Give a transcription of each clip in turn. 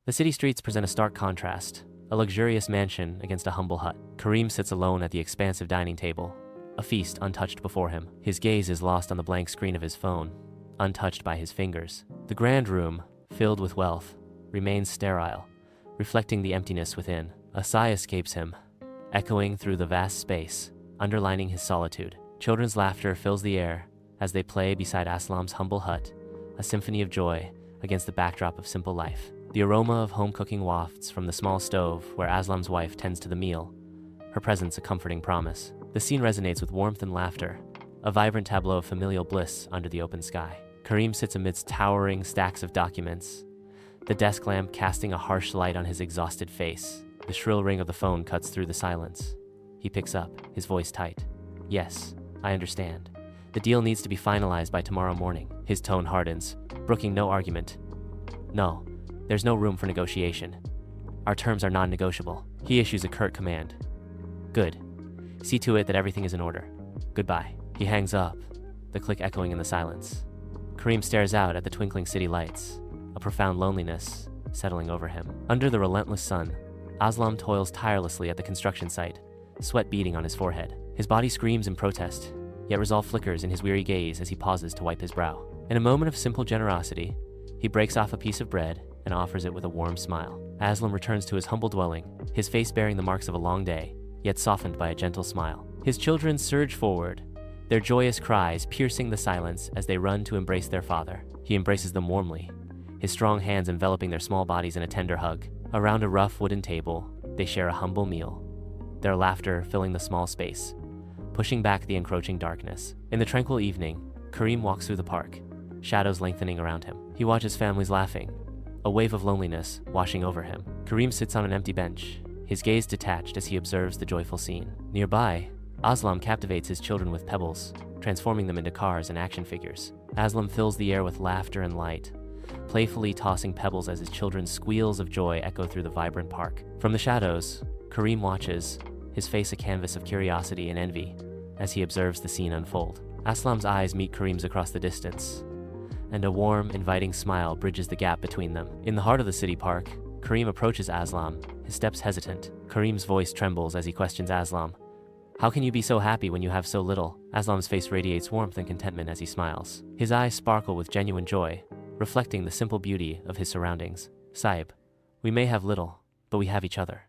The city streets present a stark contrast, a luxurious mansion against a humble hut. Karim sits alone at the expansive dining table, a feast untouched before him. His gaze is lost on the blank screen of his phone, untouched by his fingers. The grand room, filled with wealth, remains sterile, reflecting the emptiness within. A sigh escapes him, echoing through the vast space, underlining his solitude. Children's laughter fills the air as they play beside Aslam's humble hut, a symphony of joy against the backdrop of simple life. The aroma of home cooking wafts from the small stove where Aslam's wife tends to the meal, her presence a comforting promise. The scene resonates with warmth and laughter, a vibrant tableau of familial bliss under the open sky. Karim sits amidst towering stacks of documents, the desk lamp casting a harsh light on his exhausted face. The shrill ring of the phone cuts through the silence. He picks up, his voice tight. "Yes, I understand. The deal needs to be finalized by tomorrow morning." His tone hardens, brooking no argument. "No, there's no room for negotiation. Our terms are non-negotiable." He issues a curt command. "Good. See to it that everything is in order. Goodbye." He hangs up, the click echoing in the silence. Karim stares out at the twinkling city lights, a profound loneliness settling over him. Under the relentless sun, Aslam toils tirelessly at the construction site, sweat beading on his forehead. His body screams in protest, yet resolve flickers in his weary gaze as he pauses to wipe his brow. In a moment of simple generosity, he breaks off a piece of bread and offers it with a warm smile. Aslam returns to his humble dwelling, his face bearing the marks of a long day, yet softened by a gentle smile. His children surge forward, their joyous cries piercing the silence as they run to embrace their father. He embraces them warmly, his strong hands enveloping their small bodies in a tender hug. Around a rough wooden table, they share a humble meal, their laughter filling the small space, pushing back the encroaching darkness. In the tranquil evening, Karim walks through the park, shadows lengthening around him. He watches families laughing, a wave of loneliness washing over him. Karim sits on an empty bench, his gaze detached as he observes the joyful scene. Nearby, Aslam captivates his children with pebbles, transforming them into cars and action figures. Aslam fills the air with laughter and light, playfully tossing pebbles as his children's squeals of joy echo through the vibrant park. From the shadows, Karim watches, his face a canvas of curiosity and envy, as he observes the scene unfold. Aslam's eyes meet Karim's across the distance, and a warm, inviting smile bridges the gap between them. In the heart of the city park, Karim approaches Aslam, his steps hesitant. Karim's voice trembles as he questions Aslam. "How can you be so happy when you have so little?" Aslam's face radiates warmth and contentment as he smiles. His eyes sparkle with genuine joy, reflecting the simple beauty of his surroundings. "Sahib, we may have little, but we have each other.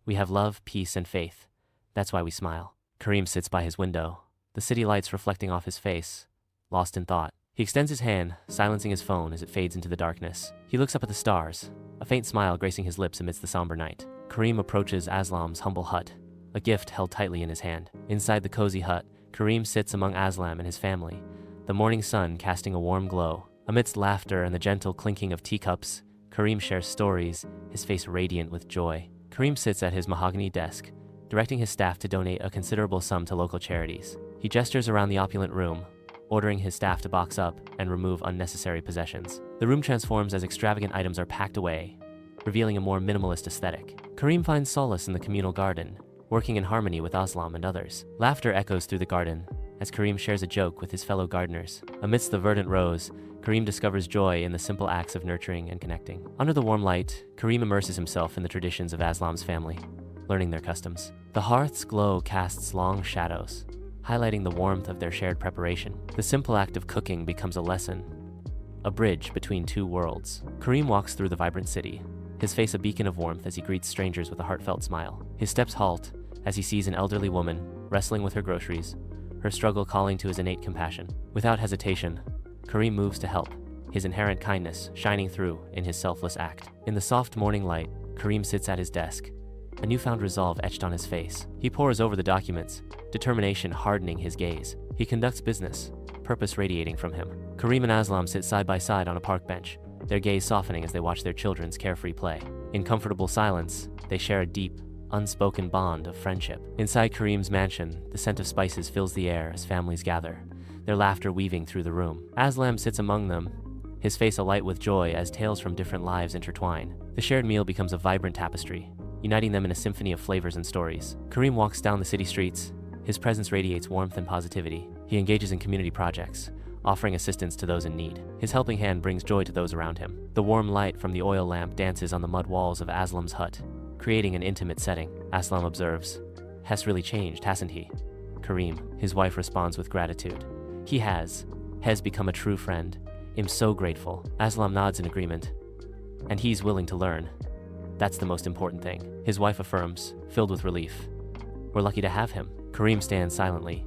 We have love, peace, and faith. That's why we smile." Karim sits by his window, the city lights reflecting off his face, lost in thought. He extends his hand, silencing his phone as it fades into the darkness. He looks up at the stars, a faint smile gracing his lips amidst the somber night. Karim approaches Aslam's humble hut, a gift held tightly in his hand. Inside the cozy hut, Karim sits among Aslam and his family, the morning sun casting a warm glow. Amidst laughter and the gentle clinking of teacups, Karim shares stories, his face radiant with joy. Karim sits at his mahogany desk, directing his staff to donate a considerable sum to local charities. He gestures around the opulent room, ordering his staff to box up and remove unnecessary possessions. The room transforms as extravagant items are packed away, revealing a more minimalist aesthetic. Karim finds solace in the communal garden, working in harmony with Aslam and others. Laughter echoes through the garden as Karim shares a joke with his fellow gardeners. Amidst the verdant rows, Karim discovers joy in the simple acts of nurturing and connecting. Under the warm light, Karim immerses himself in the traditions of Aslam's family, learning their customs. The hearth's glow casts long shadows, highlighting the warmth of their shared preparation. The simple act of cooking becomes a lesson, a bridge between two worlds. Karim walks through the vibrant city, his face a beacon of warmth as he greets strangers with a heartfelt smile. His steps halt as he sees an elderly woman wrestling with her groceries, her struggle calling to his innate compassion. Without hesitation, Karim moves to help, his inherent kindness shining through in his selfless act. In the soft morning light, Karim sits at his desk, a newfound resolve etched on his face. He pores over the documents, determination hardening his gaze. He conducts business, purpose radiating from him. Karim and Aslam sit side by side on a park bench, their gaze softening as they watch their children's carefree play. In comfortable silence, they share a deep, unspoken bond of friendship. Inside Karim's mansion, the scent of spices fills the air as families gather, their laughter weaving through the room. Aslam sits among them, his face alight with joy as tales from different lives intertwine. The shared meal becomes a vibrant tapestry, uniting them in a symphony of flavors and stories. Karim walks down the city streets, his presence radiates warmth and positivity. He engages in community projects, offering assistance to those in need. His helping hand brings joy to those around him. The warm light from the oil lamp dances on the mud walls of Aslam's hut, creating an intimate setting. Aslam observes, "Hes really changed, hasn't he?" Kareem, his wife, responds with gratitude. "He has. Hes become a true friend. I'm so grateful." Aslam nods in agreement. "And he's willing to learn. That's the most important thing," his wife affirms, filled with relief. "We're lucky to have him." Kareem stands silently,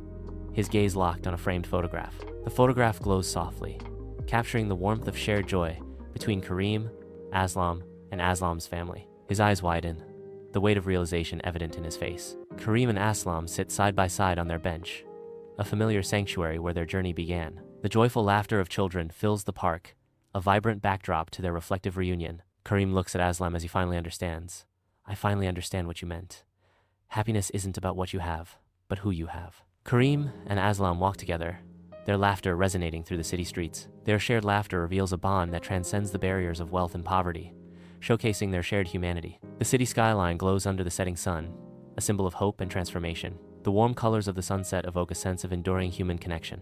his gaze locked on a framed photograph. The photograph glows softly, capturing the warmth of shared joy between Kareem, Aslam, and Aslam's family. His eyes widen, the weight of realization evident in his face. Kareem and Aslam sit side by side on their bench, a familiar sanctuary where their journey began. The joyful laughter of children fills the park, a vibrant backdrop to their reflective reunion. Kareem looks at Aslam as he finally understands. "I finally understand what you meant. Happiness isn't about what you have, but who you have." Kareem and Aslam walk together, their laughter resonating through the city streets. Their shared laughter reveals a bond that transcends the barriers of wealth and poverty, showcasing their shared humanity. The city skyline glows under the setting sun, a symbol of hope and transformation. The warm colors of the sunset evoke a sense of enduring human connection.